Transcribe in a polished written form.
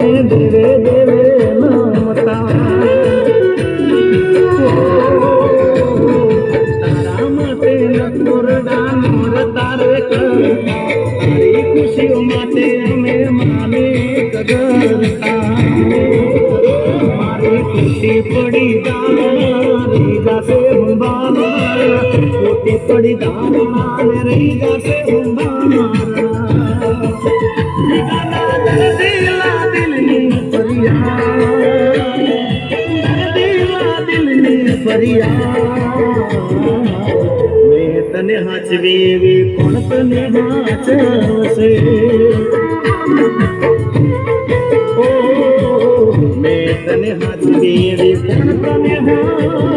દેવે દેવે નમતા તારા માટે નકોરડાનો તારે તારી ખુશીઓ માટે અમે માલિક કરતા મારી ખુશી પડી રહી જાશે હુંબારા ખોટી પડી રહી જાશે મેં તને હાચવી એવી કોણ તને હાચવશે મેં તને હાચવી એવી કોણ તને